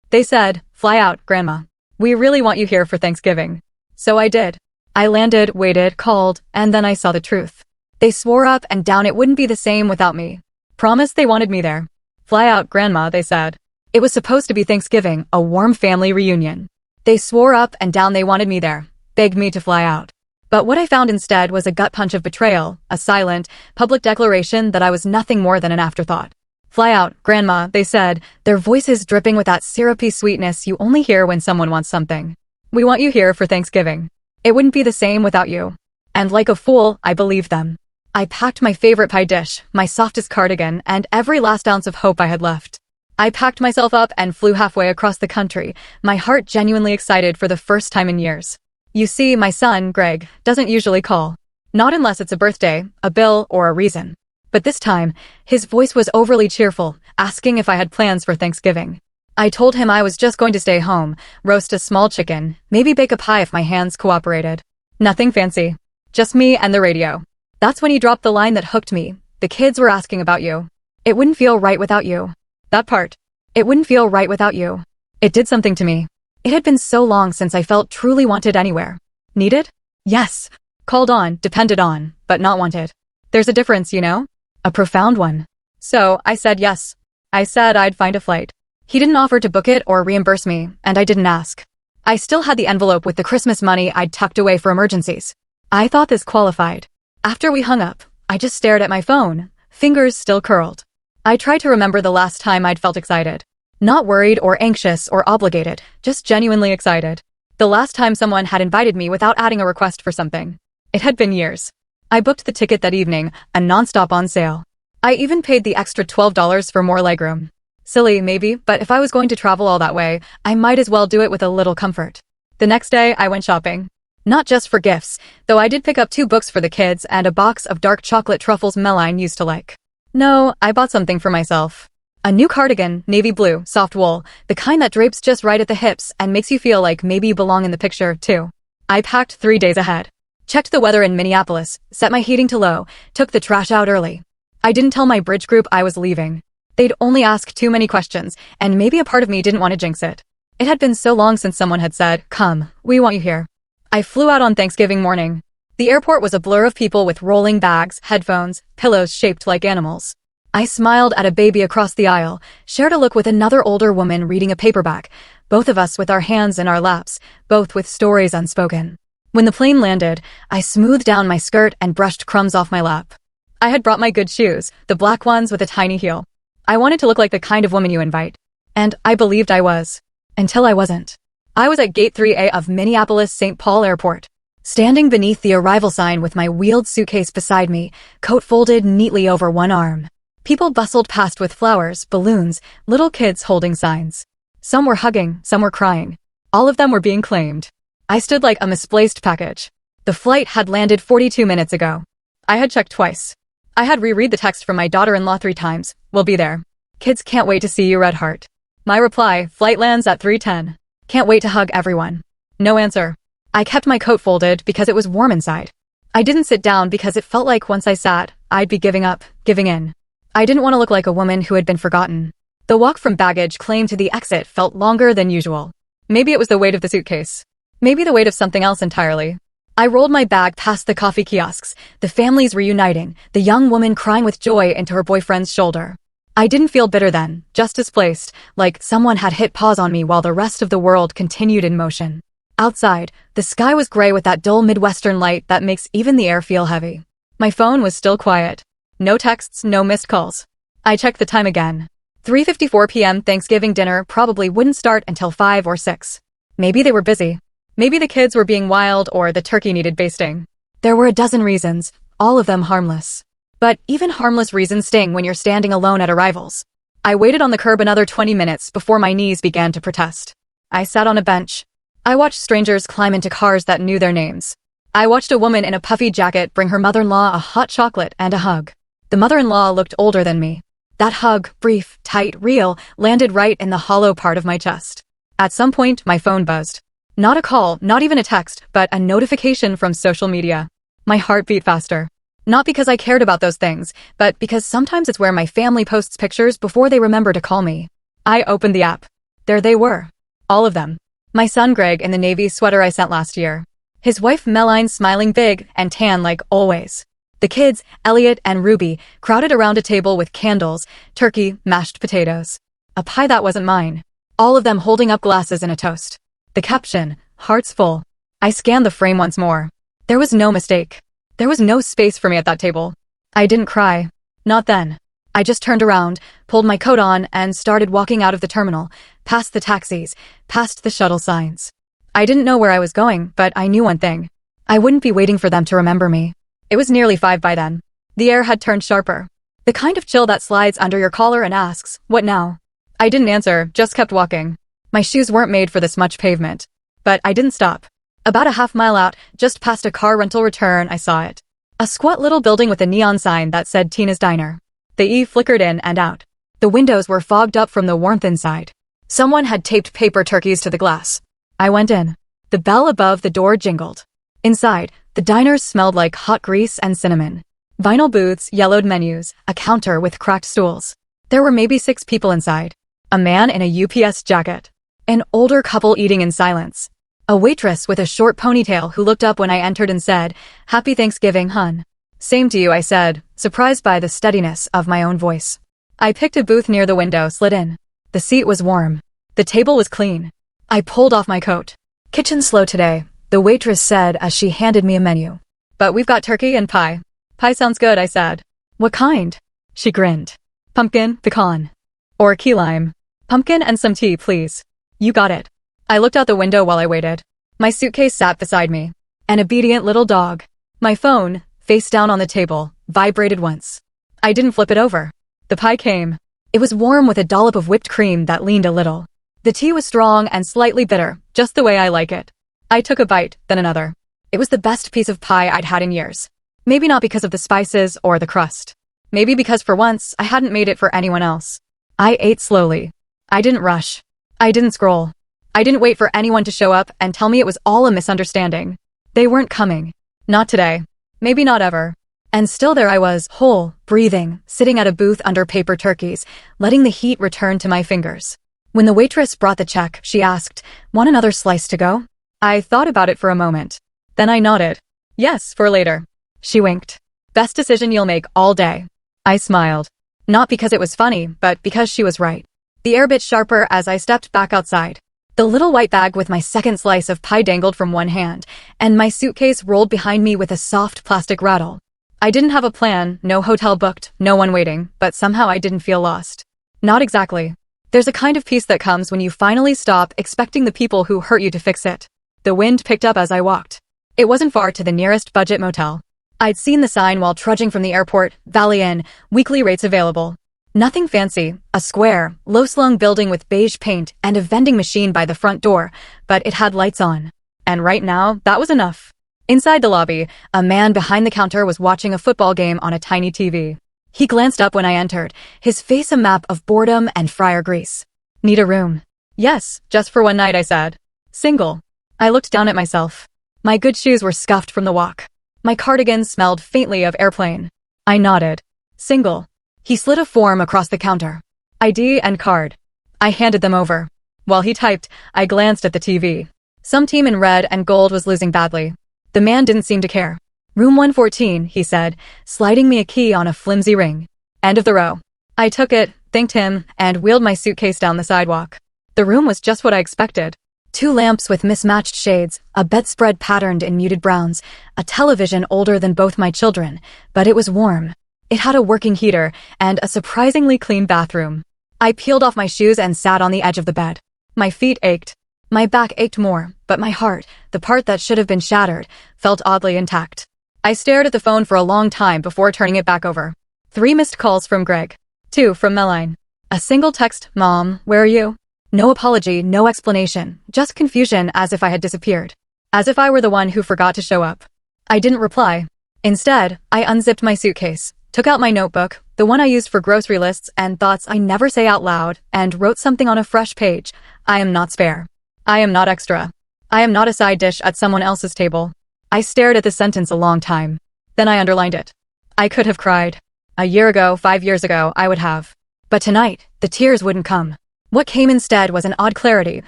They said, "Fly out, Grandma. We really want you here for Thanksgiving." So I did. I landed, waited, called, and then I saw the truth. They swore up and down it wouldn't be the same without me. Promised they wanted me there. "Fly out, Grandma," they said. It was supposed to be Thanksgiving, a warm family reunion. They swore up and down they wanted me there, begged me to fly out. But what I found instead was a gut punch of betrayal, a silent, public declaration that I was nothing more than an afterthought. "Fly out, Grandma," they said, their voices dripping with that syrupy sweetness you only hear when someone wants something. "We want you here for Thanksgiving. It wouldn't be the same without you." And like a fool, I believed them. I packed my favorite pie dish, my softest cardigan, and every last ounce of hope I had left. I packed myself up and flew halfway across the country, my heart genuinely excited for the first time in years. You see, my son, Greg, doesn't usually call. Not unless it's a birthday, a bill, or a reason. But this time, his voice was overly cheerful, asking if I had plans for Thanksgiving. I told him I was just going to stay home, roast a small chicken, maybe bake a pie if my hands cooperated. Nothing fancy. Just me and the radio. That's when he dropped the line that hooked me. "The kids were asking about you. It wouldn't feel right without you." That part. It wouldn't feel right without you. It did something to me. It had been so long since I felt truly wanted anywhere. Needed? Yes. Called on, depended on, but not wanted. There's a difference, you know? A profound one. So, I said yes. I said I'd find a flight. He didn't offer to book it or reimburse me, and I didn't ask. I still had the envelope with the Christmas money I'd tucked away for emergencies. I thought this qualified. After we hung up, I just stared at my phone, fingers still curled. I tried to remember the last time I'd felt excited. Not worried or anxious or obligated, just genuinely excited. The last time someone had invited me without adding a request for something. It had been years. I booked the ticket that evening, a non-stop on sale. I even paid the extra $12 for more legroom. Silly, maybe, but if I was going to travel all that way, I might as well do it with a little comfort. The next day, I went shopping. Not just for gifts, though I did pick up 2 books for the kids and a box of dark chocolate truffles Meline used to like. No, I bought something for myself. A new cardigan, navy blue, soft wool, the kind that drapes just right at the hips and makes you feel like maybe you belong in the picture, too. I packed 3 days ahead. Checked the weather in Minneapolis, set my heating to low, took the trash out early. I didn't tell my bridge group I was leaving. They'd only ask too many questions, and maybe a part of me didn't want to jinx it. It had been so long since someone had said, "Come, we want you here." I flew out on Thanksgiving morning. The airport was a blur of people with rolling bags, headphones, pillows shaped like animals. I smiled at a baby across the aisle, shared a look with another older woman reading a paperback, both of us with our hands in our laps, both with stories unspoken. When the plane landed, I smoothed down my skirt and brushed crumbs off my lap. I had brought my good shoes, the black ones with a tiny heel. I wanted to look like the kind of woman you invite. And I believed I was. Until I wasn't. I was at Gate 3A of Minneapolis-St. Paul Airport, standing beneath the arrival sign with my wheeled suitcase beside me, coat folded neatly over one arm. People bustled past with flowers, balloons, little kids holding signs. Some were hugging, some were crying. All of them were being claimed. I stood like a misplaced package. The flight had landed 42 minutes ago. I had checked twice. I had reread the text from my daughter-in-law 3 times. "We'll be there. Kids can't wait to see you, red heart." My reply, "Flight lands at 3:10. Can't wait to hug everyone." No answer. I kept my coat folded because it was warm inside. I didn't sit down because it felt like once I sat, I'd be giving up, giving in. I didn't want to look like a woman who had been forgotten. The walk from baggage claim to the exit felt longer than usual. Maybe it was the weight of the suitcase. Maybe the weight of something else entirely. I rolled my bag past the coffee kiosks, the families reuniting, the young woman crying with joy into her boyfriend's shoulder. I didn't feel bitter then, just displaced, like someone had hit pause on me while the rest of the world continued in motion. Outside, the sky was gray with that dull Midwestern light that makes even the air feel heavy. My phone was still quiet. No texts, no missed calls. I checked the time again. 3:54 p.m. Thanksgiving dinner probably wouldn't start until 5 or 6. Maybe they were busy. Maybe the kids were being wild or the turkey needed basting. There were a dozen reasons, all of them harmless. But even harmless reasons sting when you're standing alone at arrivals. I waited on the curb another 20 minutes before my knees began to protest. I sat on a bench. I watched strangers climb into cars that knew their names. I watched a woman in a puffy jacket bring her mother-in-law a hot chocolate and a hug. The mother-in-law looked older than me. That hug, brief, tight, real, landed right in the hollow part of my chest. At some point, my phone buzzed. Not a call, not even a text, but a notification from social media. My heart beat faster. Not because I cared about those things, but because sometimes it's where my family posts pictures before they remember to call me. I opened the app. There they were. All of them. My son Greg in the navy sweater I sent last year. His wife Meline smiling big and tan like always. The kids, Elliot and Ruby, crowded around a table with candles, turkey, mashed potatoes. A pie that wasn't mine. All of them holding up glasses in a toast. The caption, hearts full. I scanned the frame once more. There was no mistake. There was no space for me at that table. I didn't cry. Not then. I just turned around, pulled my coat on, and started walking out of the terminal, past the taxis, past the shuttle signs. I didn't know where I was going, but I knew one thing. I wouldn't be waiting for them to remember me. It was nearly 5 by then. The air had turned sharper. The kind of chill that slides under your collar and asks, what now? I didn't answer, just kept walking. My shoes weren't made for this much pavement. But I didn't stop. About a half-mile out, just past a car rental return, I saw it. A squat little building with a neon sign that said Tina's Diner. The E flickered in and out. The windows were fogged up from the warmth inside. Someone had taped paper turkeys to the glass. I went in. The bell above the door jingled. Inside, the diners smelled like hot grease and cinnamon. Vinyl booths, yellowed menus, a counter with cracked stools. There were maybe 6 people inside. A man in a UPS jacket. An older couple eating in silence. A waitress with a short ponytail who looked up when I entered and said, "Happy Thanksgiving, hun." "Same to you," I said, surprised by the steadiness of my own voice. I picked a booth near the window, slid in. The seat was warm. The table was clean. I pulled off my coat. "Kitchen slow today," the waitress said as she handed me a menu. "But we've got turkey and pie." "Pie sounds good," I said. "What kind?" She grinned. "Pumpkin, pecan, or key lime. Pumpkin and some tea, please." "You got it." I looked out the window while I waited. My suitcase sat beside me. An obedient little dog. My phone, face down on the table, vibrated once. I didn't flip it over. The pie came. It was warm with a dollop of whipped cream that leaned a little. The tea was strong and slightly bitter, just the way I like it. I took a bite, then another. It was the best piece of pie I'd had in years. Maybe not because of the spices or the crust. Maybe because for once, I hadn't made it for anyone else. I ate slowly. I didn't rush. I didn't scroll. I didn't wait for anyone to show up and tell me it was all a misunderstanding. They weren't coming. Not today. Maybe not ever. And still there I was, whole, breathing, sitting at a booth under paper turkeys, letting the heat return to my fingers. When the waitress brought the check, she asked, "Want another slice to go?" I thought about it for a moment. Then I nodded. "Yes, for later." She winked. "Best decision you'll make all day." I smiled. Not because it was funny, but because she was right. The air bit sharper as I stepped back outside. The little white bag with my second slice of pie dangled from one hand, and my suitcase rolled behind me with a soft plastic rattle. I didn't have a plan, no hotel booked, no one waiting, but somehow I didn't feel lost. Not exactly. There's a kind of peace that comes when you finally stop expecting the people who hurt you to fix it. The wind picked up as I walked. It wasn't far to the nearest budget motel. I'd seen the sign while trudging from the airport, Valley Inn, weekly rates available. Nothing fancy, a square, low-slung building with beige paint and a vending machine by the front door, but it had lights on. And right now, that was enough. Inside the lobby, a man behind the counter was watching a football game on a tiny TV. He glanced up when I entered, his face a map of boredom and fryer grease. "Need a room?" "Yes, just for one night," I said. "Single." I looked down at myself. My good shoes were scuffed from the walk. My cardigan smelled faintly of airplane. I nodded. "Single." He slid a form across the counter. ID and card. I handed them over. While he typed, I glanced at the TV. Some team in red and gold was losing badly. The man didn't seem to care. "Room 114, he said, sliding me a key on a flimsy ring. "End of the row." I took it, thanked him, and wheeled my suitcase down the sidewalk. The room was just what I expected. 2 lamps with mismatched shades, a bedspread patterned in muted browns, a television older than both my children, but it was warm. It had a working heater, and a surprisingly clean bathroom. I peeled off my shoes and sat on the edge of the bed. My feet ached. My back ached more, but my heart, the part that should have been shattered, felt oddly intact. I stared at the phone for a long time before turning it back over. 3 missed calls from Greg. 2 from Meline. A single text, "Mom, where are you?" No apology, no explanation, just confusion as if I had disappeared. As if I were the one who forgot to show up. I didn't reply. Instead, I unzipped my suitcase, took out my notebook, the one I used for grocery lists and thoughts I never say out loud, and wrote something on a fresh page. I am not spare. I am not extra. I am not a side dish at someone else's table. I stared at the sentence a long time. Then I underlined it. I could have cried. A year ago, 5 years ago, I would have. But tonight, the tears wouldn't come. What came instead was an odd clarity,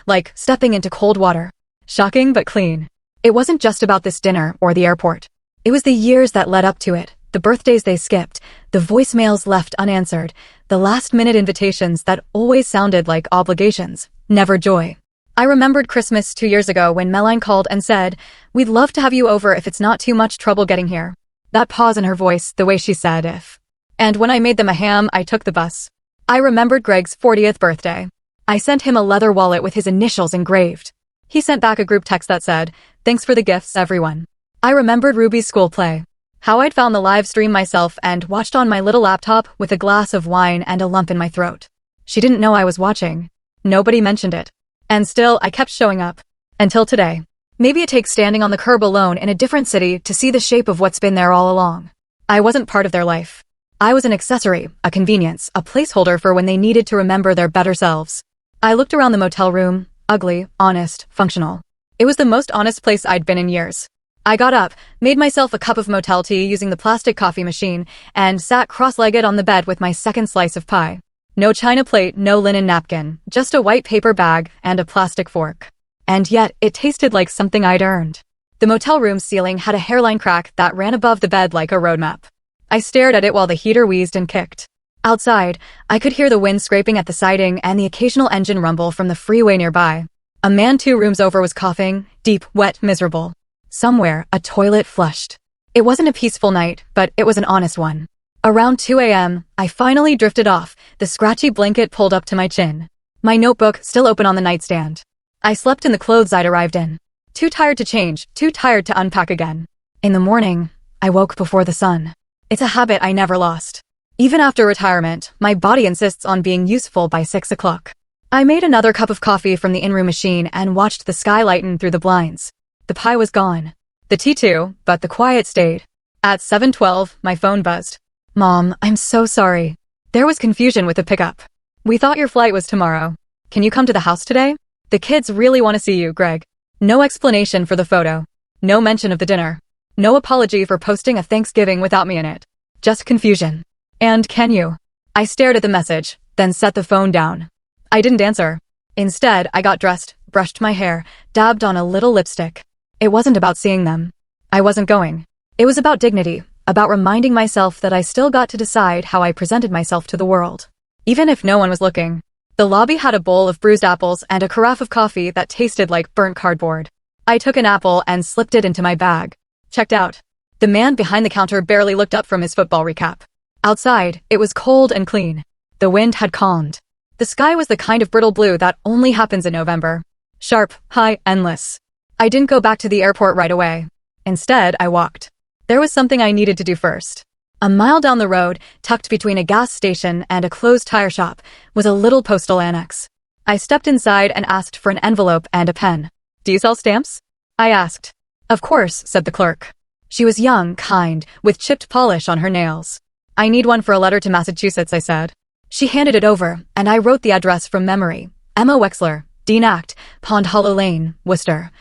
like stepping into cold water. Shocking but clean. It wasn't just about this dinner or the airport. It was the years that led up to it, the birthdays they skipped, the voicemails left unanswered, the last-minute invitations that always sounded like obligations, never joy. I remembered Christmas 2 years ago when Meline called and said, "We'd love to have you over if it's not too much trouble getting here." That pause in her voice, the way she said if. And when I made them a ham, I took the bus. I remembered Greg's 40th birthday. I sent him a leather wallet with his initials engraved. He sent back a group text that said, "Thanks for the gifts, everyone." I remembered Ruby's school play. How I'd found the live stream myself and watched on my little laptop with a glass of wine and a lump in my throat. She didn't know I was watching. Nobody mentioned it. And still, I kept showing up. Until today. Maybe it takes standing on the curb alone in a different city to see the shape of what's been there all along. I wasn't part of their life. I was an accessory, a convenience, a placeholder for when they needed to remember their better selves. I looked around the motel room, ugly, honest, functional. It was the most honest place I'd been in years. I got up, made myself a cup of motel tea using the plastic coffee machine, and sat cross-legged on the bed with my second slice of pie. No china plate, no linen napkin, just a white paper bag and a plastic fork. And yet, it tasted like something I'd earned. The motel room's ceiling had a hairline crack that ran above the bed like a roadmap. I stared at it while the heater wheezed and kicked. Outside, I could hear the wind scraping at the siding and the occasional engine rumble from the freeway nearby. A man 2 rooms over was coughing, deep, wet, miserable. Somewhere, a toilet flushed. It wasn't a peaceful night, but it was an honest one. Around 2 a.m., I finally drifted off, the scratchy blanket pulled up to my chin. My notebook still open on the nightstand. I slept in the clothes I'd arrived in. Too tired to change, too tired to unpack again. In the morning, I woke before the sun. It's a habit I never lost. Even after retirement, my body insists on being useful by 6 o'clock. I made another cup of coffee from the in-room machine and watched the sky lighten through the blinds. The pie was gone. The tea too, but the quiet stayed. At 7:12, my phone buzzed. "Mom, I'm so sorry." There was confusion with the pickup. "We thought your flight was tomorrow. Can you come to the house today? The kids really want to see you, Greg." No explanation for the photo. No mention of the dinner. No apology for posting a Thanksgiving without me in it. Just confusion. And can you? I stared at the message, then set the phone down. I didn't answer. Instead, I got dressed, brushed my hair, dabbed on a little lipstick. It wasn't about seeing them. I wasn't going. It was about dignity, about reminding myself that I still got to decide how I presented myself to the world. Even if no one was looking. The lobby had a bowl of bruised apples and a carafe of coffee that tasted like burnt cardboard. I took an apple and slipped it into my bag. Checked out. The man behind the counter barely looked up from his football recap. Outside, it was cold and clean. The wind had calmed. The sky was the kind of brittle blue that only happens in November. Sharp, high, endless. I didn't go back to the airport right away. Instead, I walked. There was something I needed to do first. A mile down the road, tucked between a gas station and a closed tire shop, was a little postal annex. I stepped inside and asked for an envelope and a pen. "Do you sell stamps?" I asked. "Of course," said the clerk. She was young, kind, with chipped polish on her nails. "I need one for a letter to Massachusetts," I said. She handed it over, and I wrote the address from memory. Emma Wexler, Dean Act, Pond Hollow Lane, Worcester.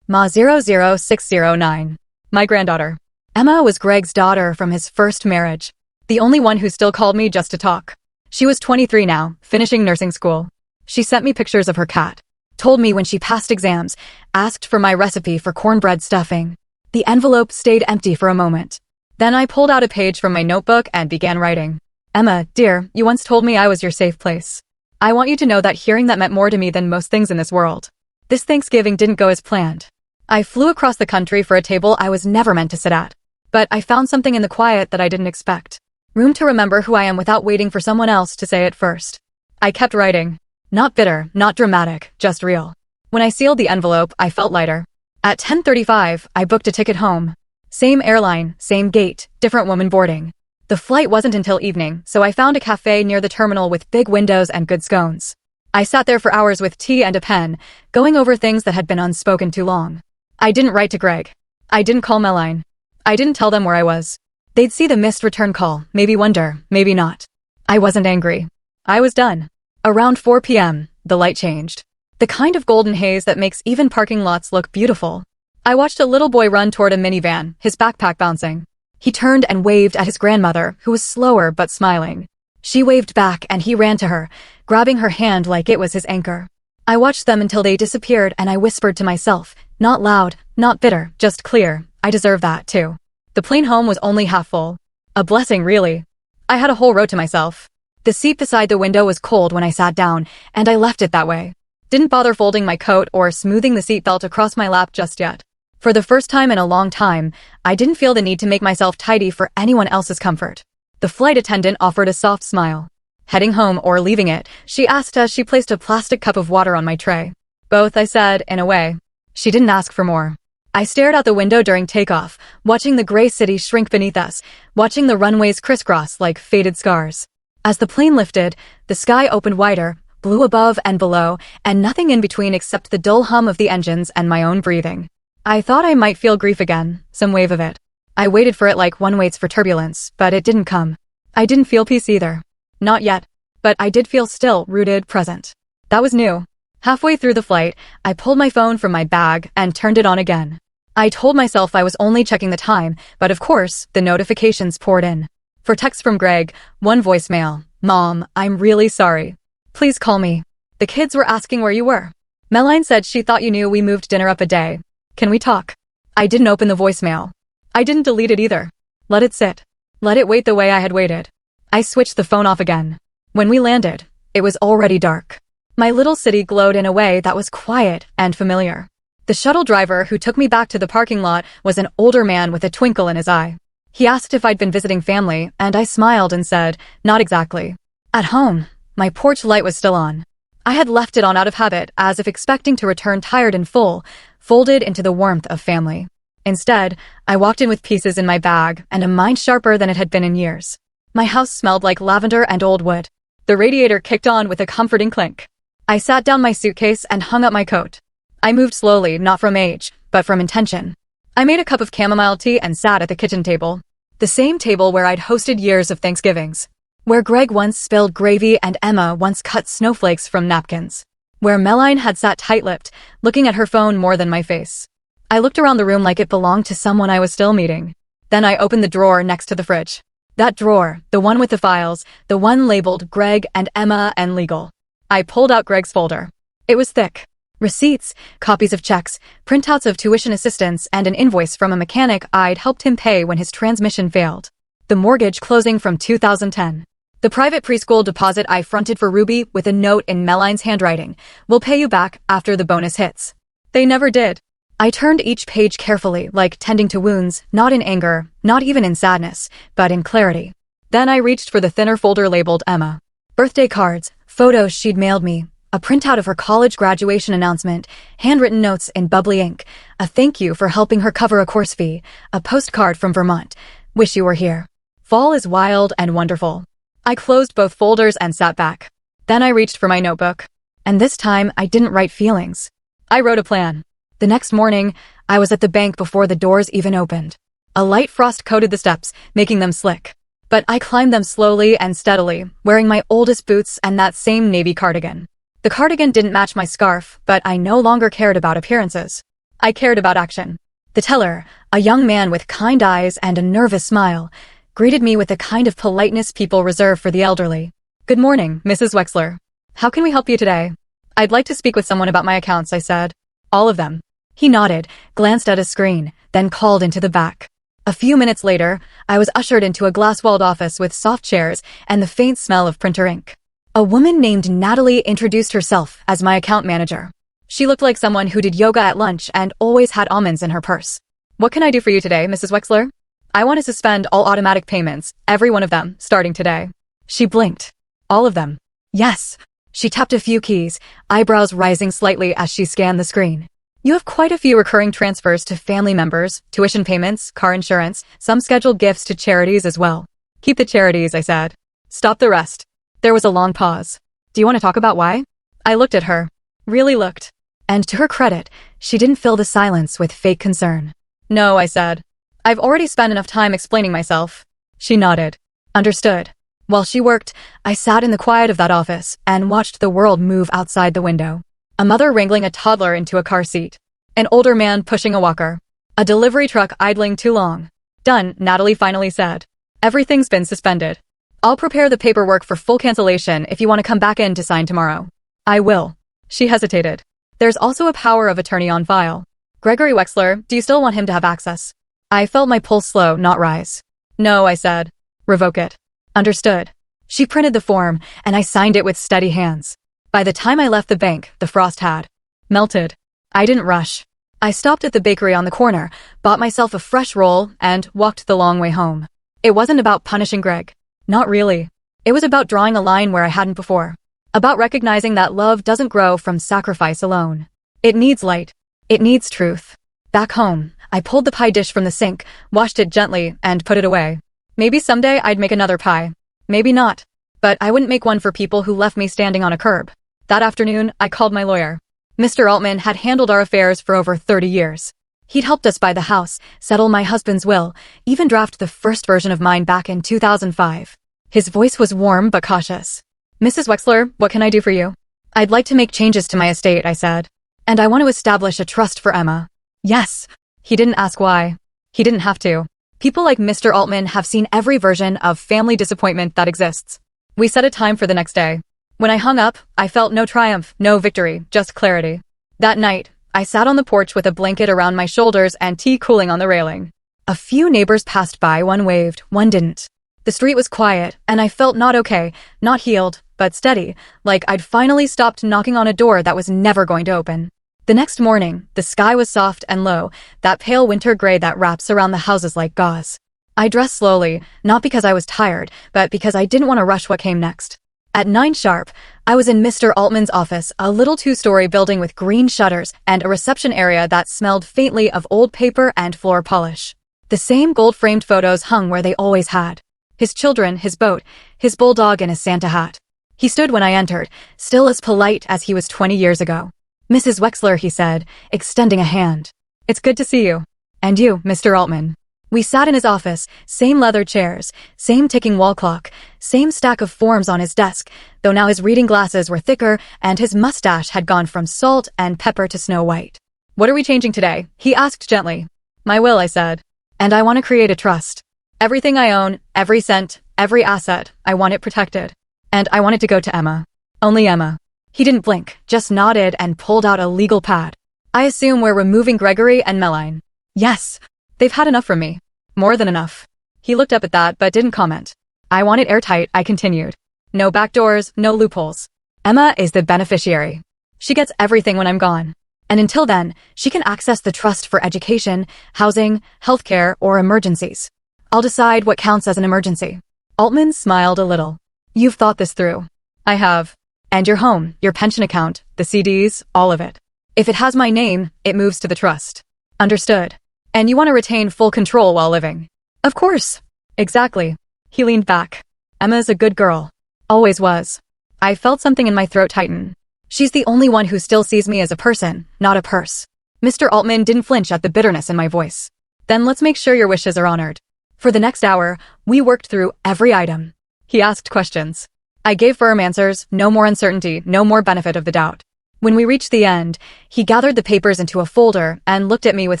Ma 00609. My granddaughter. Emma was Greg's daughter from his first marriage. The only one who still called me just to talk. She was 23 now, finishing nursing school. She sent me pictures of her cat. Told me when she passed exams, asked for my recipe for cornbread stuffing. The envelope stayed empty for a moment. Then I pulled out a page from my notebook and began writing. "Emma, dear, you once told me I was your safe place. I want you to know that hearing that meant more to me than most things in this world. This Thanksgiving didn't go as planned. I flew across the country for a table I was never meant to sit at. But I found something in the quiet that I didn't expect. Room to remember who I am without waiting for someone else to say it first." I kept writing. Not bitter, not dramatic, just real. When I sealed the envelope, I felt lighter. At 10:35, I booked a ticket home. Same airline, same gate, different woman boarding. The flight wasn't until evening, so I found a cafe near the terminal with big windows and good scones. I sat there for hours with tea and a pen, going over things that had been unspoken too long. I didn't write to Greg. I didn't call Meline. I didn't tell them where I was. They'd see the missed return call, maybe wonder, maybe not. I wasn't angry. I was done. Around 4 p.m., the light changed. The kind of golden haze that makes even parking lots look beautiful. I watched a little boy run toward a minivan, his backpack bouncing. He turned and waved at his grandmother, who was slower but smiling. She waved back and he ran to her, grabbing her hand like it was his anchor. I watched them until they disappeared and I whispered to myself, not loud, not bitter, just clear, I deserve that too. The plane home was only half full. A blessing, really. I had a whole row to myself. The seat beside the window was cold when I sat down, and I left it that way. Didn't bother folding my coat or smoothing the seatbelt across my lap just yet. For the first time in a long time, I didn't feel the need to make myself tidy for anyone else's comfort. The flight attendant offered a soft smile. Heading home or leaving it, she asked as she placed a plastic cup of water on my tray. Both, I said, in a way. She didn't ask for more. I stared out the window during takeoff, watching the gray city shrink beneath us, watching the runways crisscross like faded scars. As the plane lifted, the sky opened wider, blue above and below, and nothing in between except the dull hum of the engines and my own breathing. I thought I might feel grief again, some wave of it. I waited for it like one waits for turbulence, but it didn't come. I didn't feel peace either. Not yet. But I did feel still, rooted, present. That was new. Halfway through the flight, I pulled my phone from my bag and turned it on again. I told myself I was only checking the time, but of course, the notifications poured in. For text from Greg, one voicemail. Mom, I'm really sorry. Please call me. The kids were asking where you were. Meline said she thought you knew we moved dinner up a day. Can we talk? I didn't open the voicemail. I didn't delete it either. Let it sit. Let it wait the way I had waited. I switched the phone off again. When we landed, it was already dark. My little city glowed in a way that was quiet and familiar. The shuttle driver who took me back to the parking lot was an older man with a twinkle in his eye. He asked if I'd been visiting family, and I smiled and said, not exactly. At home, my porch light was still on. I had left it on out of habit, as if expecting to return tired and full, folded into the warmth of family. Instead, I walked in with pieces in my bag and a mind sharper than it had been in years. My house smelled like lavender and old wood. The radiator kicked on with a comforting clink. I sat down my suitcase and hung up my coat. I moved slowly, not from age, but from intention. I made a cup of chamomile tea and sat at the kitchen table. The same table where I'd hosted years of Thanksgivings. Where Greg once spilled gravy and Emma once cut snowflakes from napkins. Where Meline had sat tight-lipped, looking at her phone more than my face. I looked around the room like it belonged to someone I was still meeting. Then I opened the drawer next to the fridge. That drawer, the one with the files, the one labeled Greg and Emma and legal. I pulled out Greg's folder. It was thick. Receipts, copies of checks, printouts of tuition assistance, and an invoice from a mechanic I'd helped him pay when his transmission failed. The mortgage closing from 2010. The private preschool deposit I fronted for Ruby with a note in Meline's handwriting. We'll pay you back after the bonus hits. They never did. I turned each page carefully, like tending to wounds, not in anger, not even in sadness, but in clarity. Then I reached for the thinner folder labeled Emma. Birthday cards, photos she'd mailed me, a printout of her college graduation announcement, handwritten notes in bubbly ink, a thank you for helping her cover a course fee, a postcard from Vermont. Wish you were here. Fall is wild and wonderful. I closed both folders and sat back. Then I reached for my notebook. And this time, I didn't write feelings. I wrote a plan. The next morning, I was at the bank before the doors even opened. A light frost coated the steps, making them slick. But I climbed them slowly and steadily, wearing my oldest boots and that same navy cardigan. The cardigan didn't match my scarf, but I no longer cared about appearances. I cared about action. The teller, a young man with kind eyes and a nervous smile, greeted me with the kind of politeness people reserve for the elderly. Good morning, Mrs. Wexler. How can we help you today? I'd like to speak with someone about my accounts, I said. All of them. He nodded, glanced at a screen, then called into the back. A few minutes later, I was ushered into a glass-walled office with soft chairs and the faint smell of printer ink. A woman named Natalie introduced herself as my account manager. She looked like someone who did yoga at lunch and always had almonds in her purse. What can I do for you today, Mrs. Wexler? I want to suspend all automatic payments, every one of them, starting today. She blinked. All of them. Yes. She tapped a few keys, eyebrows rising slightly as she scanned the screen. You have quite a few recurring transfers to family members, tuition payments, car insurance, some scheduled gifts to charities as well. Keep the charities, I said. Stop the rest. There was a long pause. Do you want to talk about why? I looked at her. Really looked. And to her credit, she didn't fill the silence with fake concern. No, I said. I've already spent enough time explaining myself. She nodded. Understood. While she worked, I sat in the quiet of that office and watched the world move outside the window. A mother wrangling a toddler into a car seat. An older man pushing a walker. A delivery truck idling too long. Done, Natalie finally said. Everything's been suspended. I'll prepare the paperwork for full cancellation if you want to come back in to sign tomorrow. I will. She hesitated. There's also a power of attorney on file. Gregory Wexler, do you still want him to have access? I felt my pulse slow, not rise. No, I said. Revoke it. Understood. She printed the form, and I signed it with steady hands. By the time I left the bank, the frost had melted. I didn't rush. I stopped at the bakery on the corner, bought myself a fresh roll, and walked the long way home. It wasn't about punishing Greg. Not really. It was about drawing a line where I hadn't before. About recognizing that love doesn't grow from sacrifice alone. It needs light. It needs truth. Back home, I pulled the pie dish from the sink, washed it gently, and put it away. Maybe someday I'd make another pie. Maybe not. But I wouldn't make one for people who left me standing on a curb. That afternoon, I called my lawyer. Mr. Altman had handled our affairs for over 30 years. He'd helped us buy the house, settle my husband's will, even draft the first version of mine back in 2005. His voice was warm but cautious. Mrs. Wexler, what can I do for you? I'd like to make changes to my estate, I said. And I want to establish a trust for Emma. Yes. He didn't ask why. He didn't have to. People like Mr. Altman have seen every version of family disappointment that exists. We set a time for the next day. When I hung up, I felt no triumph, no victory, just clarity. That night, I sat on the porch with a blanket around my shoulders and tea cooling on the railing. A few neighbors passed by, one waved, one didn't. The street was quiet, and I felt not okay, not healed, but steady, like I'd finally stopped knocking on a door that was never going to open. The next morning, the sky was soft and low, that pale winter gray that wraps around the houses like gauze. I dressed slowly, not because I was tired, but because I didn't want to rush what came next. At 9 sharp, I was in Mr. Altman's office, a little 2-story building with green shutters and a reception area that smelled faintly of old paper and floor polish. The same gold-framed photos hung where they always had. His children, his boat, his bulldog, and his Santa hat. He stood when I entered, still as polite as he was 20 years ago. Mrs. Wexler, he said, extending a hand. It's good to see you. And you, Mr. Altman. We sat in his office, same leather chairs, same ticking wall clock, same stack of forms on his desk, though now his reading glasses were thicker and his mustache had gone from salt and pepper to snow white. What are we changing today? He asked gently. My will, I said. And I want to create a trust. Everything I own, every cent, every asset, I want it protected. And I want it to go to Emma. Only Emma. He didn't blink, just nodded and pulled out a legal pad. I assume we're removing Gregory and Meline. Yes. They've had enough from me. More than enough. He looked up at that but didn't comment. I want it airtight, I continued. No backdoors, no loopholes. Emma is the beneficiary. She gets everything when I'm gone. And until then, she can access the trust for education, housing, healthcare, or emergencies. I'll decide what counts as an emergency. Altman smiled a little. You've thought this through. I have. And your home, your pension account, the CDs, all of it. If it has my name, it moves to the trust. Understood. And you want to retain full control while living. Of course. Exactly. He leaned back. Emma's a good girl. Always was. I felt something in my throat tighten. She's the only one who still sees me as a person, not a purse. Mr. Altman didn't flinch at the bitterness in my voice. Then let's make sure your wishes are honored. For the next hour, we worked through every item. He asked questions. I gave firm answers, no more uncertainty, no more benefit of the doubt. When we reached the end, he gathered the papers into a folder and looked at me with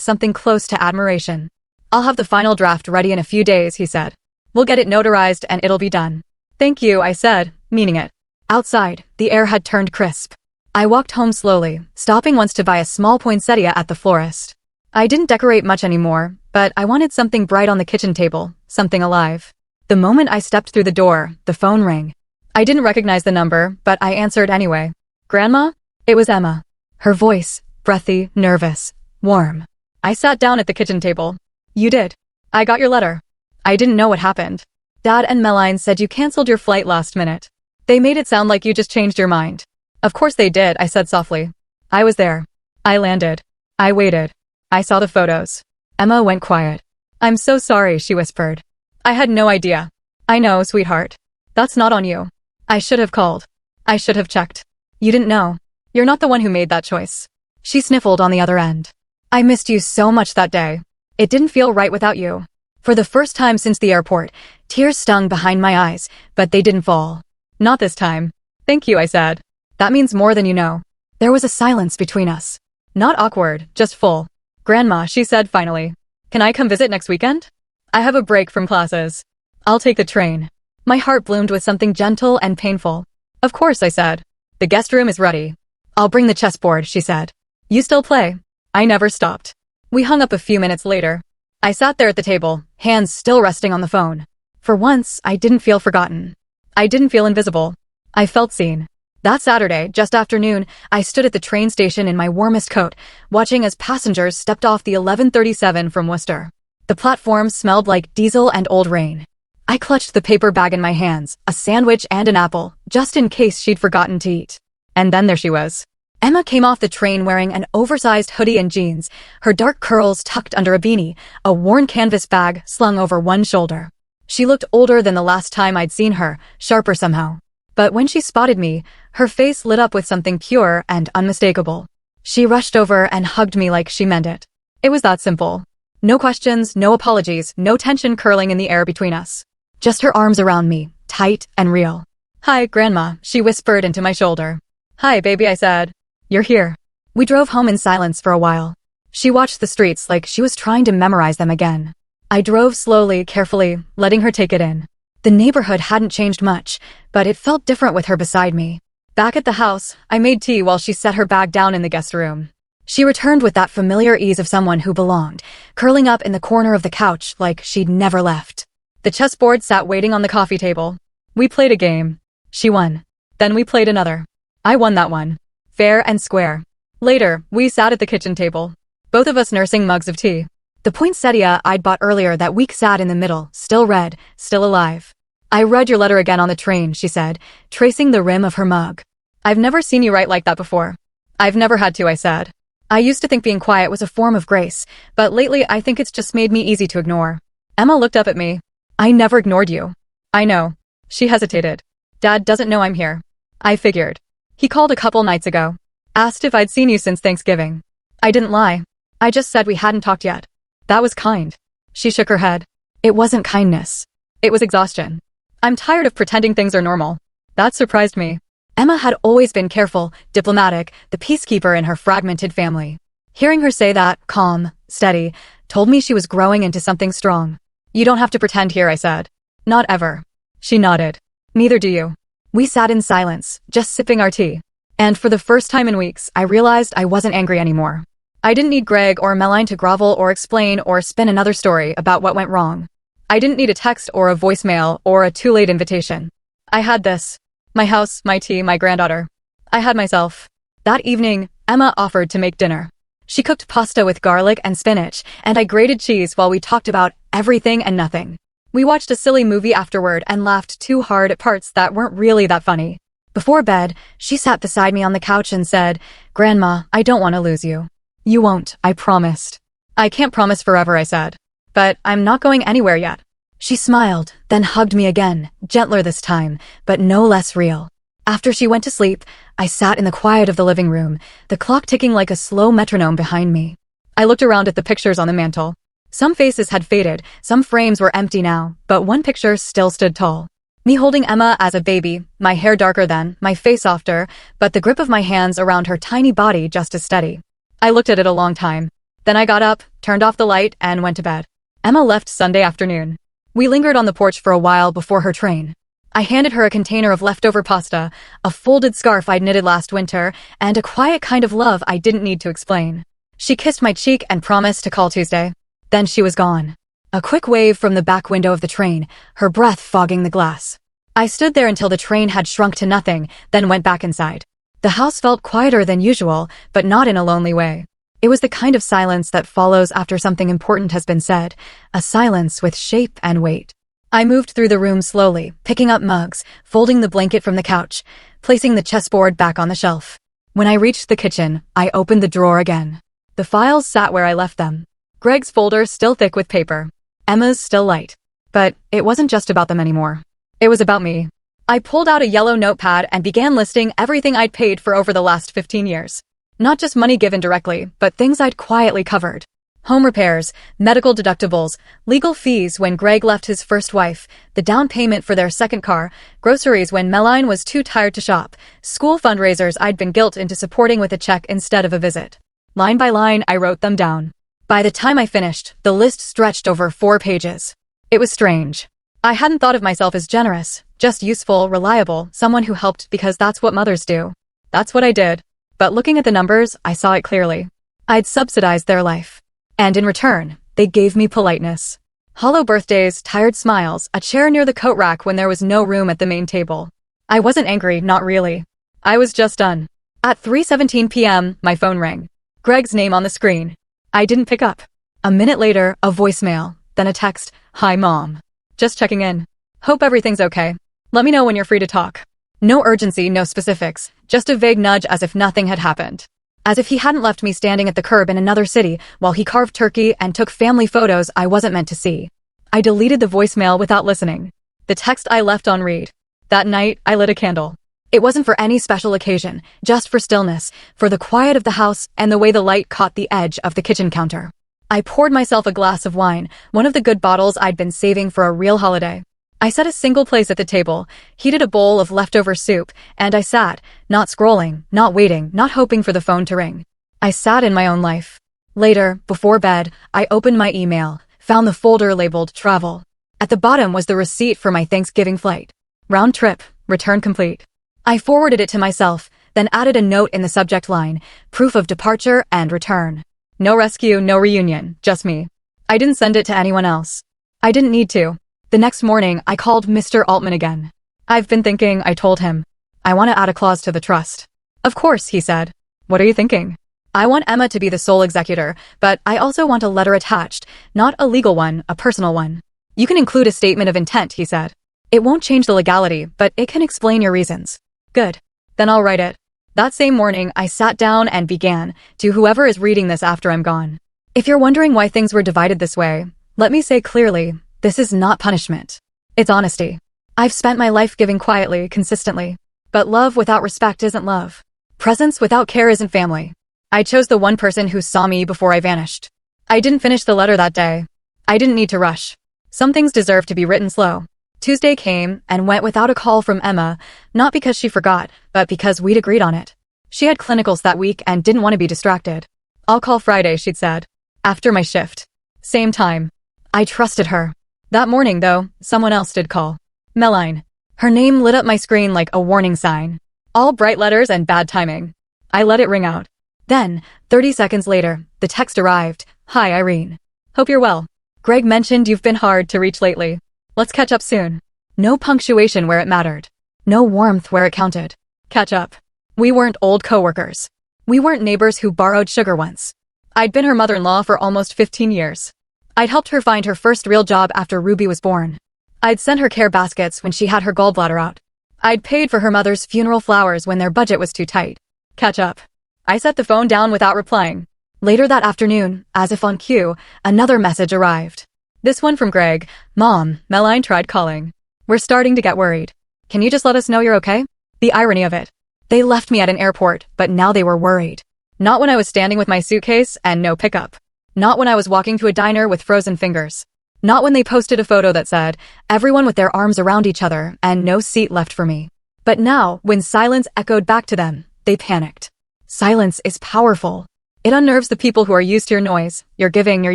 something close to admiration. I'll have the final draft ready in a few days, he said. We'll get it notarized and it'll be done. Thank you, I said, meaning it. Outside, the air had turned crisp. I walked home slowly, stopping once to buy a small poinsettia at the florist. I didn't decorate much anymore, but I wanted something bright on the kitchen table, something alive. The moment I stepped through the door, the phone rang. I didn't recognize the number, but I answered anyway. Grandma? It was Emma. Her voice, breathy, nervous, warm. I sat down at the kitchen table. You did. I got your letter. I didn't know what happened. Dad and Meline said you canceled your flight last minute. They made it sound like you just changed your mind. Of course they did, I said softly. I was there. I landed. I waited. I saw the photos. Emma went quiet. I'm so sorry, she whispered. I had no idea. I know, sweetheart. That's not on you. I should have called. I should have checked. You didn't know. You're not the one who made that choice. She sniffled on the other end. I missed you so much that day. It didn't feel right without you. For the first time since the airport, tears stung behind my eyes, but they didn't fall. Not this time. Thank you, I said. That means more than you know. There was a silence between us. Not awkward, just full. Grandma, she said finally. Can I come visit next weekend? I have a break from classes. I'll take the train. My heart bloomed with something gentle and painful. Of course, I said. The guest room is ready. I'll bring the chessboard, she said. You still play? I never stopped. We hung up a few minutes later. I sat there at the table, hands still resting on the phone. For once, I didn't feel forgotten. I didn't feel invisible. I felt seen. That Saturday, just after noon, I stood at the train station in my warmest coat, watching as passengers stepped off the 11:37 from Worcester. The platform smelled like diesel and old rain. I clutched the paper bag in my hands, a sandwich and an apple, just in case she'd forgotten to eat. And then there she was. Emma came off the train wearing an oversized hoodie and jeans, her dark curls tucked under a beanie, a worn canvas bag slung over one shoulder. She looked older than the last time I'd seen her, sharper somehow. But when she spotted me, her face lit up with something pure and unmistakable. She rushed over and hugged me like she meant it. It was that simple. No questions, no apologies, no tension curling in the air between us. Just her arms around me, tight and real. Hi, Grandma, she whispered into my shoulder. Hi, baby, I said. You're here. We drove home in silence for a while. She watched the streets like she was trying to memorize them again. I drove slowly, carefully, letting her take it in. The neighborhood hadn't changed much, but it felt different with her beside me. Back at the house, I made tea while she set her bag down in the guest room. She returned with that familiar ease of someone who belonged, curling up in the corner of the couch like she'd never left. The chessboard sat waiting on the coffee table. We played a game. She won. Then we played another. I won that one. Fair and square. Later, we sat at the kitchen table, both of us nursing mugs of tea. The poinsettia I'd bought earlier that week sat in the middle, still red, still alive. I read your letter again on the train, she said, tracing the rim of her mug. I've never seen you write like that before. I've never had to, I said. I used to think being quiet was a form of grace, but lately I think it's just made me easy to ignore. Emma looked up at me. I never ignored you. I know. She hesitated. Dad doesn't know I'm here. I figured. He called a couple nights ago. Asked if I'd seen you since Thanksgiving. I didn't lie. I just said we hadn't talked yet. That was kind. She shook her head. It wasn't kindness. It was exhaustion. I'm tired of pretending things are normal. That surprised me. Emma had always been careful, diplomatic, the peacekeeper in her fragmented family. Hearing her say that, calm, steady, told me she was growing into something strong. You don't have to pretend here, I said. Not ever. She nodded. Neither do you. We sat in silence, just sipping our tea. And for the first time in weeks, I realized I wasn't angry anymore. I didn't need Greg or Meline to grovel or explain or spin another story about what went wrong. I didn't need a text or a voicemail or a too-late invitation. I had this. My house, my tea, my granddaughter. I had myself. That evening, Emma offered to make dinner. She cooked pasta with garlic and spinach, and I grated cheese while we talked about everything and nothing. We watched a silly movie afterward and laughed too hard at parts that weren't really that funny. Before bed, she sat beside me on the couch and said, Grandma, I don't want to lose you. You won't, I promised. I can't promise forever, I said. But I'm not going anywhere yet. She smiled, then hugged me again, gentler this time, but no less real. After she went to sleep, I sat in the quiet of the living room, the clock ticking like a slow metronome behind me. I looked around at the pictures on the mantel. Some faces had faded, some frames were empty now, but one picture still stood tall. Me holding Emma as a baby, my hair darker then, my face softer, but the grip of my hands around her tiny body just as steady. I looked at it a long time. Then I got up, turned off the light, and went to bed. Emma left Sunday afternoon. We lingered on the porch for a while before her train. I handed her a container of leftover pasta, a folded scarf I'd knitted last winter, and a quiet kind of love I didn't need to explain. She kissed my cheek and promised to call Tuesday. Then she was gone. A quick wave from the back window of the train, her breath fogging the glass. I stood there until the train had shrunk to nothing, then went back inside. The house felt quieter than usual, but not in a lonely way. It was the kind of silence that follows after something important has been said, a silence with shape and weight. I moved through the room slowly, picking up mugs, folding the blanket from the couch, placing the chessboard back on the shelf. When I reached the kitchen, I opened the drawer again. The files sat where I left them. Greg's folder still thick with paper. Emma's still light. But it wasn't just about them anymore. It was about me. I pulled out a yellow notepad and began listing everything I'd paid for over the last 15 years. Not just money given directly, but things I'd quietly covered. Home repairs, medical deductibles, legal fees when Greg left his first wife, the down payment for their second car, groceries when Meline was too tired to shop, school fundraisers I'd been guilt into supporting with a check instead of a visit. Line by line, I wrote them down. By the time I finished, the list stretched over 4 pages. It was strange. I hadn't thought of myself as generous, just useful, reliable, someone who helped because that's what mothers do. That's what I did. But looking at the numbers, I saw it clearly. I'd subsidized their life. And in return, they gave me politeness. Hollow birthdays, tired smiles, a chair near the coat rack when there was no room at the main table. I wasn't angry, not really. I was just done. At 3:17 p.m., my phone rang. Greg's name on the screen. I didn't pick up. A minute later, a voicemail, then a text, "Hi, Mom. Just checking in. Hope everything's okay. Let me know when you're free to talk." No urgency, no specifics, just a vague nudge as if nothing had happened. As if he hadn't left me standing at the curb in another city while he carved turkey and took family photos I wasn't meant to see. I deleted the voicemail without listening. The text I left on read. That night, I lit a candle. It wasn't for any special occasion, just for stillness, for the quiet of the house and the way the light caught the edge of the kitchen counter. I poured myself a glass of wine, one of the good bottles I'd been saving for a real holiday. I set a single place at the table, heated a bowl of leftover soup, and I sat, not scrolling, not waiting, not hoping for the phone to ring. I sat in my own life. Later, before bed, I opened my email, found the folder labeled travel. At the bottom was the receipt for my Thanksgiving flight. Round trip, return complete. I forwarded it to myself, then added a note in the subject line, proof of departure and return. No rescue, no reunion, just me. I didn't send it to anyone else. I didn't need to. The next morning, I called Mr. Altman again. "I've been thinking," I told him. "I want to add a clause to the trust." "Of course," he said. "What are you thinking?" "I want Emma to be the sole executor, but I also want a letter attached, not a legal one, a personal one." "You can include a statement of intent," he said. "It won't change the legality, but it can explain your reasons." "Good. Then I'll write it." That same morning, I sat down and began, to whoever is reading this after I'm gone. If you're wondering why things were divided this way, let me say clearly, this is not punishment. It's honesty. I've spent my life giving quietly, consistently. But love without respect isn't love. Presence without care isn't family. I chose the one person who saw me before I vanished. I didn't finish the letter that day. I didn't need to rush. Some things deserve to be written slow. Tuesday came and went without a call from Emma, not because she forgot, but because we'd agreed on it. She had clinicals that week and didn't want to be distracted. "I'll call Friday," she'd said. "After my shift. Same time." I trusted her. That morning, though, someone else did call. Meline. Her name lit up my screen like a warning sign. All bright letters and bad timing. I let it ring out. Then, 30 seconds later, the text arrived. "Hi, Irene. Hope you're well. Greg mentioned you've been hard to reach lately. Let's catch up soon." No punctuation where it mattered. No warmth where it counted. Catch up. We weren't old coworkers. We weren't neighbors who borrowed sugar once. I'd been her mother-in-law for almost 15 years. I'd helped her find her first real job after Ruby was born. I'd sent her care baskets when she had her gallbladder out. I'd paid for her mother's funeral flowers when their budget was too tight. Catch up. I set the phone down without replying. Later that afternoon, as if on cue, another message arrived. This one from Greg. "Mom, Meline tried calling. We're starting to get worried. Can you just let us know you're okay?" The irony of it. They left me at an airport, but now they were worried. Not when I was standing with my suitcase and no pickup. Not when I was walking to a diner with frozen fingers. Not when they posted a photo that said, "Everyone with their arms around each other and no seat left for me." But now, when silence echoed back to them, they panicked. Silence is powerful. It unnerves the people who are used to your noise, your giving, your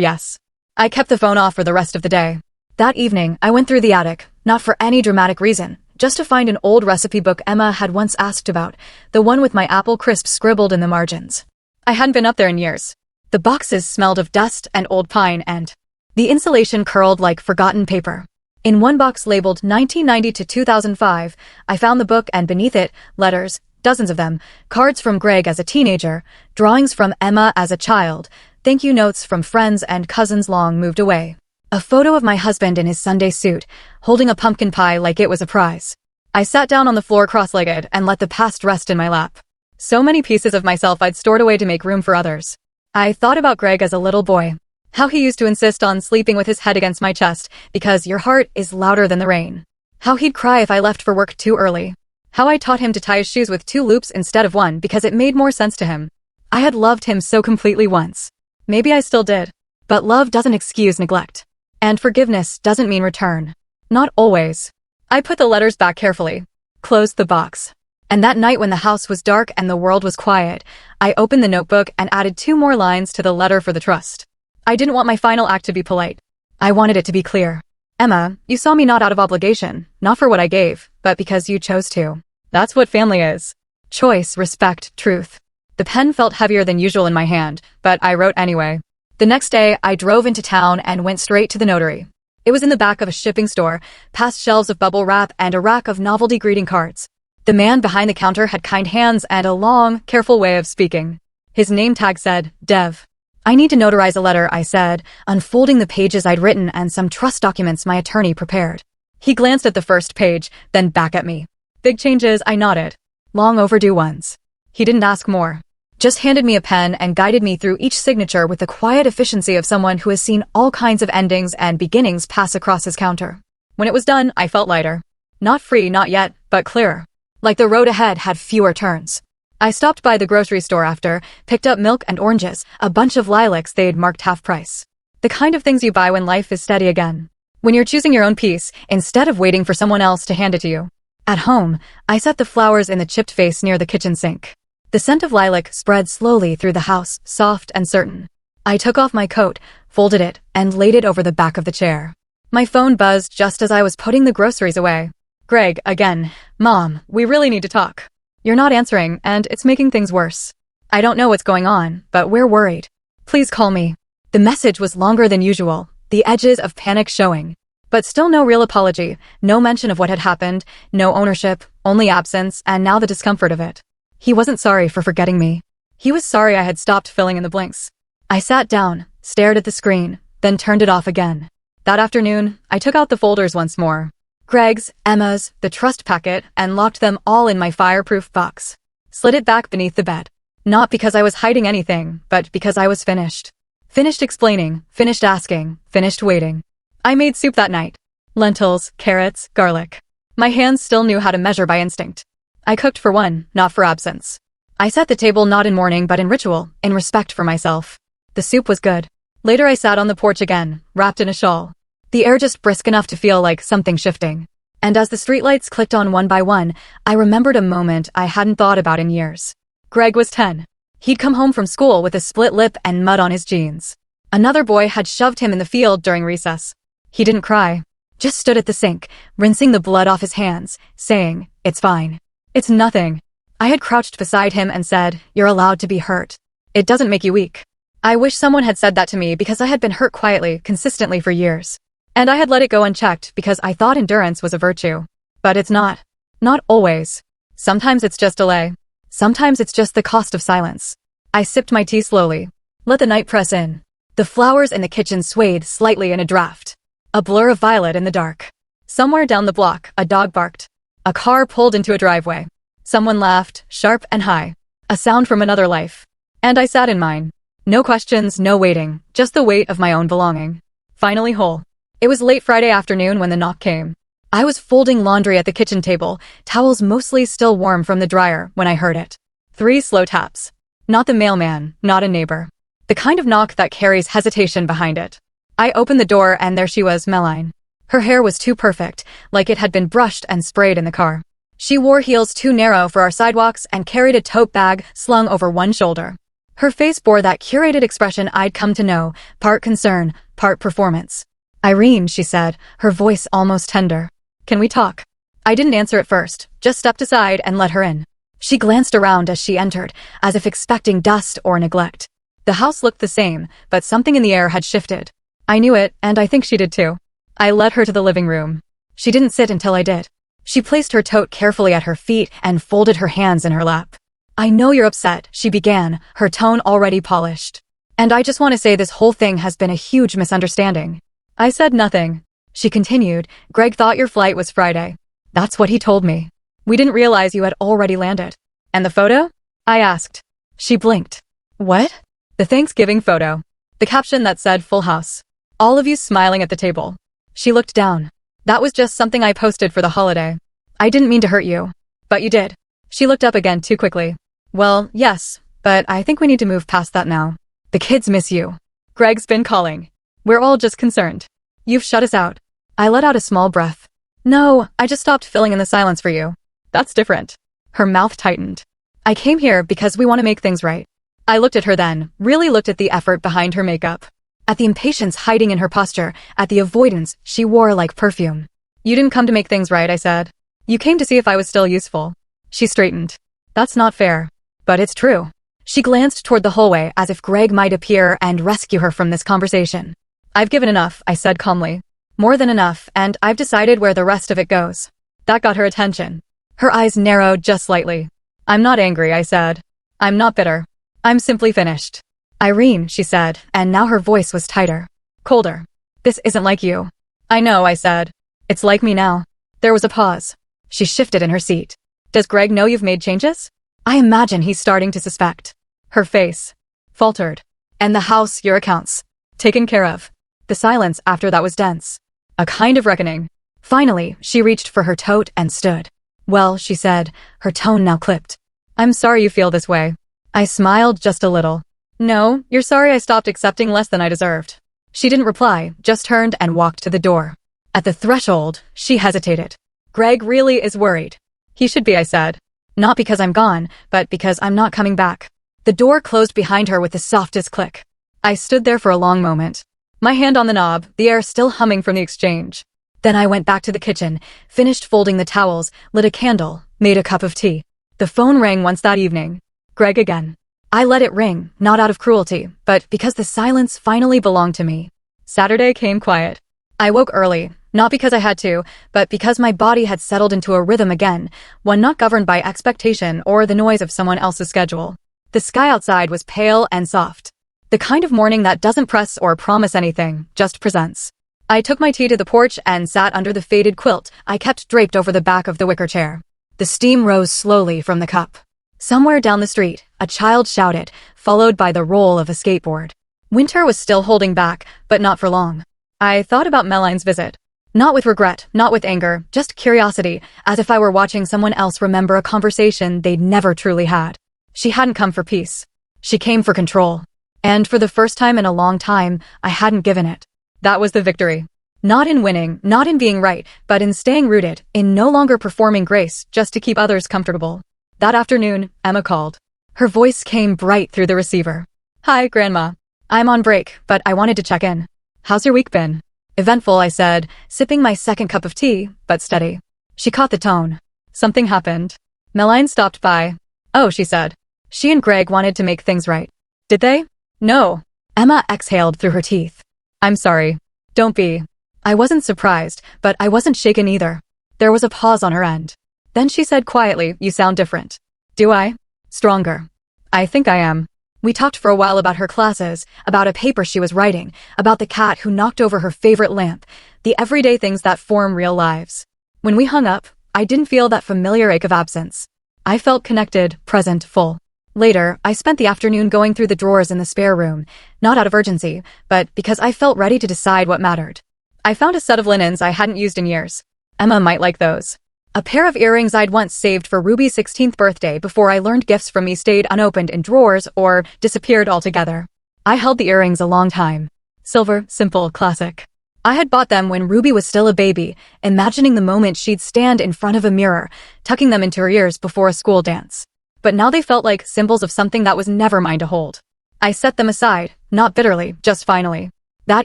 yes. I kept the phone off for the rest of the day. That evening, I went through the attic, not for any dramatic reason, just to find an old recipe book Emma had once asked about, the one with my apple crisp scribbled in the margins. I hadn't been up there in years. The boxes smelled of dust and old pine and the insulation curled like forgotten paper. In one box labeled 1990 to 2005, I found the book and beneath it, letters, dozens of them, cards from Greg as a teenager, drawings from Emma as a child, thank you notes from friends and cousins long moved away. A photo of my husband in his Sunday suit, holding a pumpkin pie like it was a prize. I sat down on the floor cross-legged and let the past rest in my lap. So many pieces of myself I'd stored away to make room for others. I thought about Greg as a little boy. How he used to insist on sleeping with his head against my chest because your heart is louder than the rain. How he'd cry if I left for work too early. How I taught him to tie his shoes with 2 loops instead of 1 because it made more sense to him. I had loved him so completely once. Maybe I still did. But love doesn't excuse neglect. And forgiveness doesn't mean return. Not always. I put the letters back carefully. Closed the box. And that night when the house was dark and the world was quiet, I opened the notebook and added 2 more lines to the letter for the trust. I didn't want my final act to be polite. I wanted it to be clear. Emma, you saw me not out of obligation, not for what I gave, but because you chose to. That's what family is. Choice, respect, truth. The pen felt heavier than usual in my hand, but I wrote anyway. The next day, I drove into town and went straight to the notary. It was in the back of a shipping store, past shelves of bubble wrap and a rack of novelty greeting cards. The man behind the counter had kind hands and a long, careful way of speaking. His name tag said, Dev. I need to notarize a letter, I said, unfolding the pages I'd written and some trust documents my attorney prepared. He glanced at the first page, then back at me. Big changes, I nodded. Long overdue ones. He didn't ask more. Just handed me a pen and guided me through each signature with the quiet efficiency of someone who has seen all kinds of endings and beginnings pass across his counter. When it was done, I felt lighter. Not free, not yet, but clearer. Like the road ahead had fewer turns. I stopped by the grocery store after, picked up milk and oranges, a bunch of lilacs they'd marked half price. The kind of things you buy when life is steady again. When you're choosing your own peace, instead of waiting for someone else to hand it to you. At home, I set the flowers in the chipped vase near the kitchen sink. The scent of lilac spread slowly through the house, soft and certain. I took off my coat, folded it, and laid it over the back of the chair. My phone buzzed just as I was putting the groceries away. Greg, again. Mom, we really need to talk. You're not answering, and it's making things worse. I don't know what's going on, but we're worried. Please call me. The message was longer than usual, the edges of panic showing. But still no real apology, no mention of what had happened, no ownership, only absence, and now the discomfort of it. He wasn't sorry for forgetting me. He was sorry I had stopped filling in the blanks. I sat down, stared at the screen, then turned it off again. That afternoon, I took out the folders once more. Greg's, Emma's, the trust packet, and locked them all in my fireproof box. Slid it back beneath the bed. Not because I was hiding anything, but because I was finished. Finished explaining, finished asking, finished waiting. I made soup that night. Lentils, carrots, garlic. My hands still knew how to measure by instinct. I cooked for one, not for absence. I set the table not in mourning but in ritual, in respect for myself. The soup was good. Later I sat on the porch again, wrapped in a shawl. The air just brisk enough to feel like something shifting. And as the streetlights clicked on one by one, I remembered a moment I hadn't thought about in years. Greg was 10. He'd come home from school with a split lip and mud on his jeans. Another boy had shoved him in the field during recess. He didn't cry, just stood at the sink, rinsing the blood off his hands, saying, "It's fine. It's nothing." I had crouched beside him and said, "You're allowed to be hurt. It doesn't make you weak." I wish someone had said that to me because I had been hurt quietly, consistently for years. And I had let it go unchecked because I thought endurance was a virtue. But it's not. Not always. Sometimes it's just delay. Sometimes it's just the cost of silence. I sipped my tea slowly. Let the night press in. The flowers in the kitchen swayed slightly in a draft. A blur of violet in the dark. Somewhere down the block, a dog barked. A car pulled into a driveway. Someone laughed, sharp and high. A sound from another life. And I sat in mine. No questions, no waiting, just the weight of my own belonging. Finally whole. It was late Friday afternoon when the knock came. I was folding laundry at the kitchen table, towels mostly still warm from the dryer, when I heard it. 3 slow taps. Not the mailman, not a neighbor. The kind of knock that carries hesitation behind it. I opened the door and there she was, Meline. Her hair was too perfect, like it had been brushed and sprayed in the car. She wore heels too narrow for our sidewalks and carried a tote bag slung over one shoulder. Her face bore that curated expression I'd come to know, part concern, part performance. "Irene," she said, her voice almost tender. "Can we talk?" I didn't answer at first, just stepped aside and let her in. She glanced around as she entered, as if expecting dust or neglect. The house looked the same, but something in the air had shifted. I knew it, and I think she did too. I led her to the living room. She didn't sit until I did. She placed her tote carefully at her feet and folded her hands in her lap. "I know you're upset," she began, her tone already polished. "And I just want to say this whole thing has been a huge misunderstanding." I said nothing. She continued, "Greg thought your flight was Friday. That's what he told me. We didn't realize you had already landed." "And the photo?" I asked. She blinked. "What?" "The Thanksgiving photo. The caption that said full house. All of you smiling at the table." She looked down. "That was just something I posted for the holiday. I didn't mean to hurt you. But you did." She looked up again too quickly. "Well, yes, but I think we need to move past that now. The kids miss you. Greg's been calling. We're all just concerned. You've shut us out." I let out a small breath. "No, I just stopped filling in the silence for you. That's different." Her mouth tightened. "I came here because we want to make things right." I looked at her then, really looked at the effort behind her makeup. at the impatience hiding in her posture, at the avoidance she wore like perfume. You didn't come to make things right, I said. You came to see if I was still useful. She straightened. That's not fair. But it's true. She glanced toward the hallway as if Greg might appear and rescue her from this conversation. I've given enough, I said calmly. More than enough, and I've decided where the rest of it goes. That got her attention. Her eyes narrowed just slightly. I'm not angry, I said. I'm not bitter. I'm simply finished. Irene, she said, and now her voice was tighter. Colder. This isn't like you. I know, I said. It's like me now. There was a pause. She shifted in her seat. Does Greg know you've made changes? I imagine he's starting to suspect. Her face faltered. And the house, your accounts. Taken care of. The silence after that was dense. A kind of reckoning. Finally, she reached for her tote and stood. Well, she said, her tone now clipped. I'm sorry you feel this way. I smiled just a little. No, you're sorry I stopped accepting less than I deserved. She didn't reply, just turned and walked to the door. At the threshold, she hesitated. Greg really is worried. He should be, I said. Not because I'm gone, but because I'm not coming back. The door closed behind her with the softest click. I stood there for a long moment. My hand on the knob, the air still humming from the exchange. Then I went back to the kitchen, finished folding the towels, lit a candle, made a cup of tea. The phone rang once that evening. Greg again. I let it ring, not out of cruelty, but because the silence finally belonged to me. Saturday came quiet. I woke early, not because I had to, but because my body had settled into a rhythm again, one not governed by expectation or the noise of someone else's schedule. The sky outside was pale and soft. The kind of morning that doesn't press or promise anything, just presents. I took my tea to the porch and sat under the faded quilt I kept draped over the back of the wicker chair. The steam rose slowly from the cup. Somewhere down the street, a child shouted, followed by the roll of a skateboard. Winter was still holding back, but not for long. I thought about Meline's visit. Not with regret, not with anger, just curiosity, as if I were watching someone else remember a conversation they'd never truly had. She hadn't come for peace. She came for control. And for the first time in a long time, I hadn't given it. That was the victory. Not in winning, not in being right, but in staying rooted, in no longer performing grace just to keep others comfortable. That afternoon, Emma called. Her voice came bright through the receiver. Hi, Grandma. I'm on break, but I wanted to check in. How's your week been? Eventful, I said, sipping my second cup of tea, but steady. She caught the tone. Something happened. Meline stopped by. Oh, she said. She and Greg wanted to make things right. Did they? No. Emma exhaled through her teeth. I'm sorry. Don't be. I wasn't surprised, but I wasn't shaken either. There was a pause on her end. Then she said quietly, you sound different. Do I? Stronger. I think I am. We talked for a while about her classes, about a paper she was writing, about the cat who knocked over her favorite lamp, the everyday things that form real lives. When we hung up, I didn't feel that familiar ache of absence. I felt connected, present, full. Later, I spent the afternoon going through the drawers in the spare room, not out of urgency, but because I felt ready to decide what mattered. I found a set of linens I hadn't used in years. Emma might like those. A pair of earrings I'd once saved for Ruby's 16th birthday before I learned gifts from me stayed unopened in drawers or disappeared altogether. I held the earrings a long time. Silver, simple, classic. I had bought them when Ruby was still a baby, imagining the moment she'd stand in front of a mirror, tucking them into her ears before a school dance. But now they felt like symbols of something that was never mine to hold. I set them aside, not bitterly, just finally. That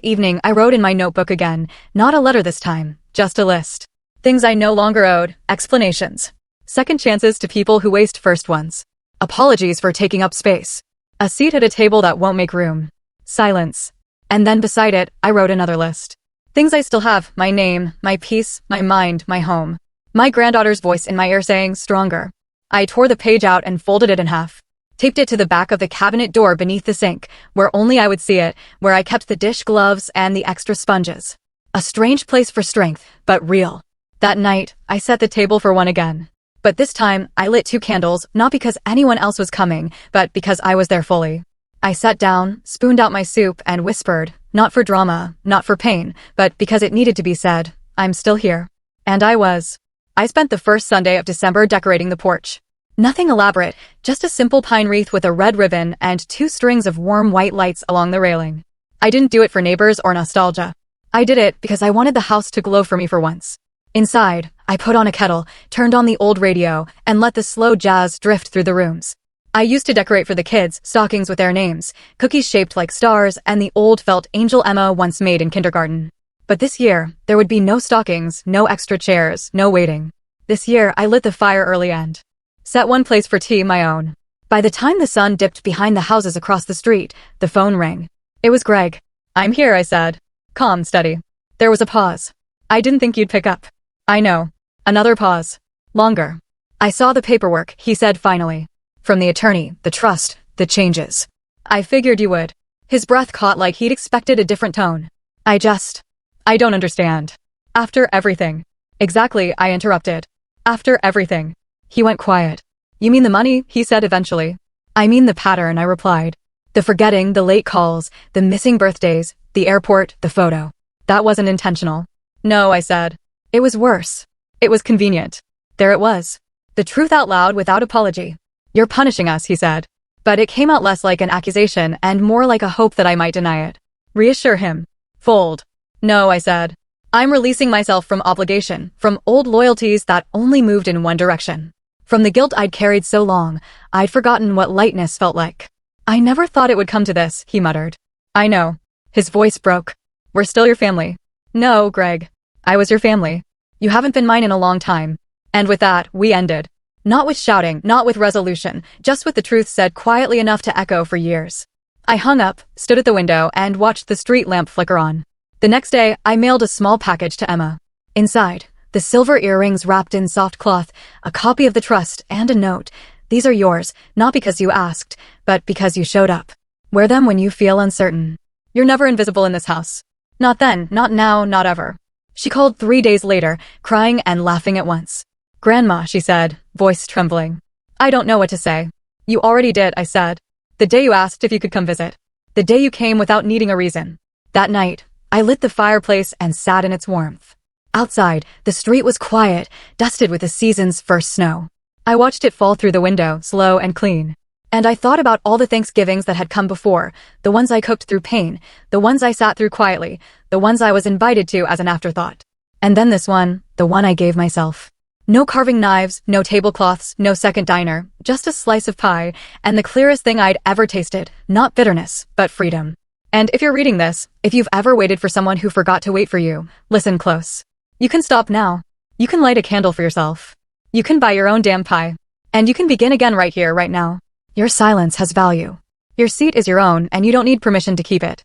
evening I wrote in my notebook again, not a letter this time, just a list. Things I no longer owed, explanations. Second chances to people who waste first ones. Apologies for taking up space. A seat at a table that won't make room. Silence. And then beside it, I wrote another list. Things I still have, my name, my peace, my mind, my home. My granddaughter's voice in my ear saying, stronger. I tore the page out and folded it in half. Taped it to the back of the cabinet door beneath the sink, where only I would see it, where I kept the dish gloves and the extra sponges. A strange place for strength, but real. That night, I set the table for one again. But this time, I lit 2 candles, not because anyone else was coming, but because I was there fully. I sat down, spooned out my soup, and whispered, not for drama, not for pain, but because it needed to be said, I'm still here. And I was. I spent the first Sunday of December decorating the porch. Nothing elaborate, just a simple pine wreath with a red ribbon and 2 strings of warm white lights along the railing. I didn't do it for neighbors or nostalgia. I did it because I wanted the house to glow for me for once. Inside, I put on a kettle, turned on the old radio, and let the slow jazz drift through the rooms. I used to decorate for the kids stockings with their names, cookies shaped like stars, and the old felt angel Emma once made in kindergarten. But this year, there would be no stockings, no extra chairs, no waiting. This year, I lit the fire early and set one place for tea, my own. By the time the sun dipped behind the houses across the street, the phone rang. It was Greg. "I'm here," I said. Calm, steady. There was a pause. "I didn't think you'd pick up." "I know." Another pause. Longer. "I saw the paperwork," he said finally. "From the attorney, the trust, the changes. I figured you would." His breath caught like he'd expected a different tone. I don't understand. After everything." "Exactly," I interrupted. "After everything." He went quiet. "You mean the money?" he said eventually. "I mean the pattern," I replied. "The forgetting, the late calls, the missing birthdays, the airport, the photo. That wasn't intentional." "No," I said. "It was worse. It was convenient." There it was. The truth out loud without apology. "You're punishing us," he said. But it came out less like an accusation and more like a hope that I might deny it. Reassure him. Fold. "No," I said. "I'm releasing myself from obligation, from old loyalties that only moved in one direction. From the guilt I'd carried so long, I'd forgotten what lightness felt like." "I never thought it would come to this," he muttered. "I know." His voice broke. "We're still your family." "No, Greg. I was your family. You haven't been mine in a long time." And with that, we ended. Not with shouting, not with resolution, just with the truth said quietly enough to echo for years. I hung up, stood at the window, and watched the street lamp flicker on. The next day, I mailed a small package to Emma. Inside, the silver earrings wrapped in soft cloth, a copy of the trust, and a note. "These are yours, not because you asked, but because you showed up. Wear them when you feel uncertain. You're never invisible in this house. Not then, not now, not ever." She called 3 days later, crying and laughing at once. "Grandma," she said, voice trembling. "I don't know what to say." "You already did," I said. "The day you asked if you could come visit. The day you came without needing a reason." That night, I lit the fireplace and sat in its warmth. Outside, the street was quiet, dusted with the season's first snow. I watched it fall through the window, slow and clean. And I thought about all the Thanksgivings that had come before, the ones I cooked through pain, the ones I sat through quietly, the ones I was invited to as an afterthought. And then this one, the one I gave myself. No carving knives, no tablecloths, no second diner, just a slice of pie, and the clearest thing I'd ever tasted, not bitterness, but freedom. And if you're reading this, if you've ever waited for someone who forgot to wait for you, listen close. You can stop now. You can light a candle for yourself. You can buy your own damn pie. And you can begin again right here, right now. Your silence has value. Your seat is your own, and you don't need permission to keep it.